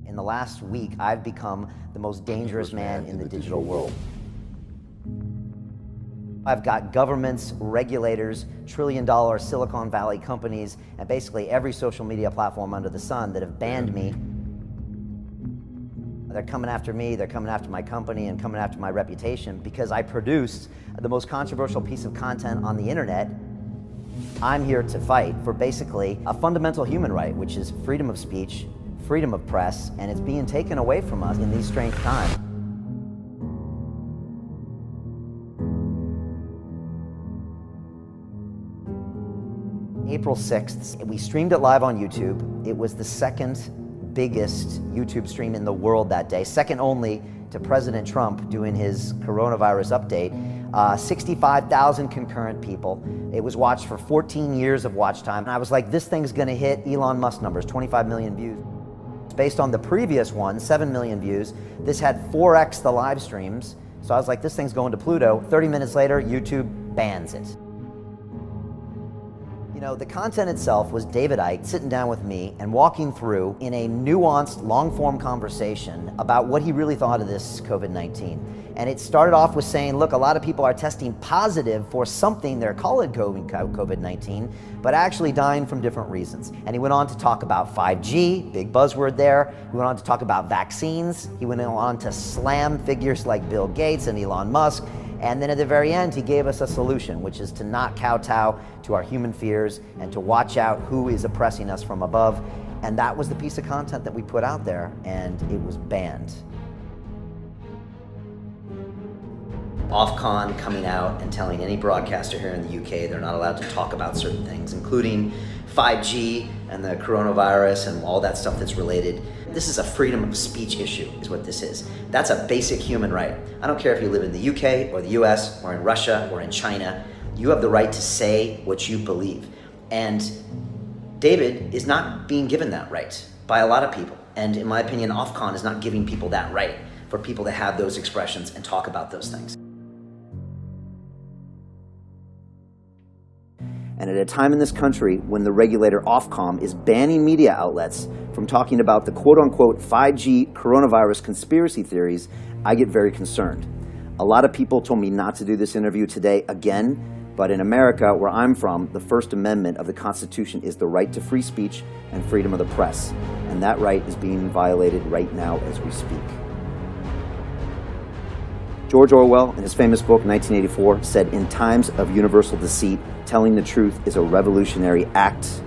In the last week, I've become the most dangerous man in the digital world. I've got governments, regulators, trillion-dollar Silicon Valley companies, and basically every social media platform under the sun that have banned me. They're coming after me, they're coming after my company, and coming after my reputation because I produced the most controversial piece of content on the internet. I'm here to fight for basically a fundamental human right, which is freedom of speech, freedom of press, and it's being taken away from us in these strange times. April 6th, we streamed it live on YouTube. It was the second biggest YouTube stream in the world that day, second only to President Trump doing his coronavirus update. 65,000 concurrent people. It was watched for 14 years of watch time. And I was like, this thing's gonna hit Elon Musk numbers, 25 million views. Based on the previous one, 7 million views, this had 4x the live streams. So I was like, this thing's going to Pluto. 30 minutes later, YouTube bans it. You know, the content itself was David Icke sitting down with me and walking through in a nuanced, long-form conversation about what he really thought of this COVID-19. And it started off with saying, look, a lot of people are testing positive for something, they're calling COVID-19, but actually dying from different reasons. And he went on to talk about 5G, big buzzword there. He went on to talk about vaccines. He went on to slam figures like Bill Gates and Elon Musk. And then at the very end, he gave us a solution, which is to not kowtow to our human fears and to watch out who is oppressing us from above. And that was the piece of content that we put out there, and it was banned. Ofcom coming out and telling any broadcaster here in the UK they're not allowed to talk about certain things, including 5G and the coronavirus and all that stuff that's related. This is a freedom of speech issue, is what this is. That's a basic human right. I don't care if you live in the UK or the US or in Russia or in China, you have the right to say what you believe. And David is not being given that right by a lot of people. And in my opinion, Ofcom is not giving people that right for people to have those expressions and talk about those things. And at a time in this country when the regulator Ofcom is banning media outlets from talking about the quote-unquote 5G coronavirus conspiracy theories, I get very concerned. A lot of people told me not to do this interview today again, but in America, where I'm from, the First Amendment of the Constitution is the right to free speech and freedom of the press. And that right is being violated right now as we speak. George Orwell, in his famous book, 1984, said, in times of universal deceit, telling the truth is a revolutionary act.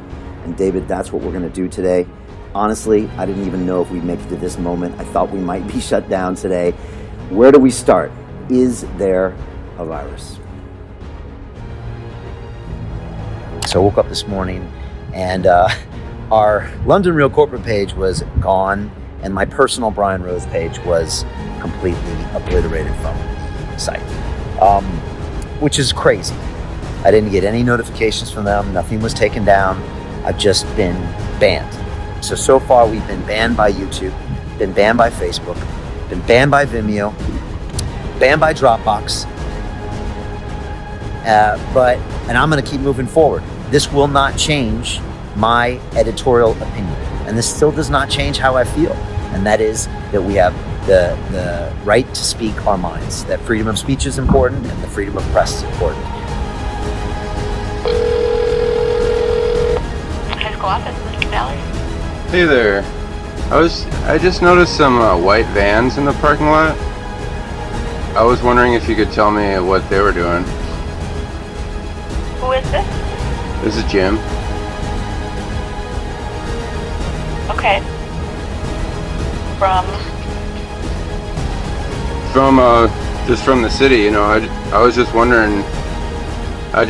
And David, that's what we're going to do today. Honestly, I didn't even know if we'd make it to this moment. I thought we might be shut down today. Where do we start? Is there a virus? So I woke up this morning and our London Real corporate page was gone and my personal Brian Rose page was completely obliterated from the site, which is crazy. I didn't get any notifications from them. Nothing was taken down. I've just been banned. So far we've been banned by YouTube, been banned by Facebook, been banned by Vimeo, banned by Dropbox, and I'm gonna keep moving forward. This will not change my editorial opinion. And this still does not change how I feel. And that is that we have the right to speak our minds, that freedom of speech is important and the freedom of press is important. High school office, Mr. Valley. Hey there. I just noticed some white vans in the parking lot. I was wondering if you could tell me what they were doing. Who is this? This is Jim. Okay. Just from the city, you know. I was just wondering. I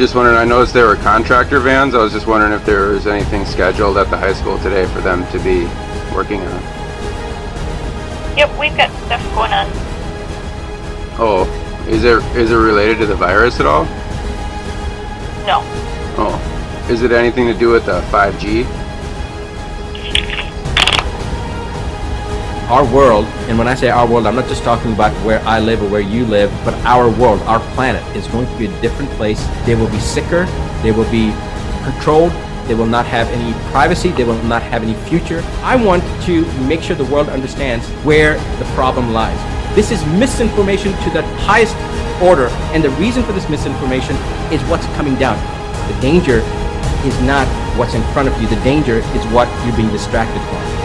noticed they were contractor vans. I was just wondering if there was anything scheduled at the high school today for them to be working on. Yep, we've got stuff going on. Oh, is it related to the virus at all? No. Oh, is it anything to do with the 5G? our world, and when I say our world, I'm not just talking about where I live or where you live, but our world, our planet is going to be a different place. They will be sicker, they will be controlled, they will not have any privacy, they will not have any future. I want to make sure the world understands where the problem lies. This is misinformation to the highest order, and the reason for this misinformation is what's coming down. The danger is not what's in front of you, the danger is what you're being distracted from.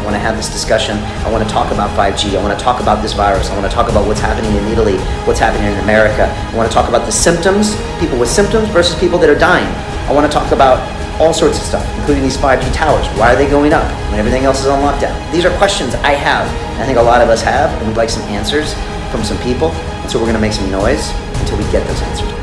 I want to have this discussion. I want to talk about 5G. I want to talk about this virus. I want to talk about what's happening in Italy, what's happening in America. I want to talk about the symptoms, people with symptoms versus people that are dying. I want to talk about all sorts of stuff, including these 5G towers. Why are they going up when everything else is on lockdown? These are questions I have, and I think a lot of us have, and we'd like some answers from some people. And so we're going to make some noise until we get those answers.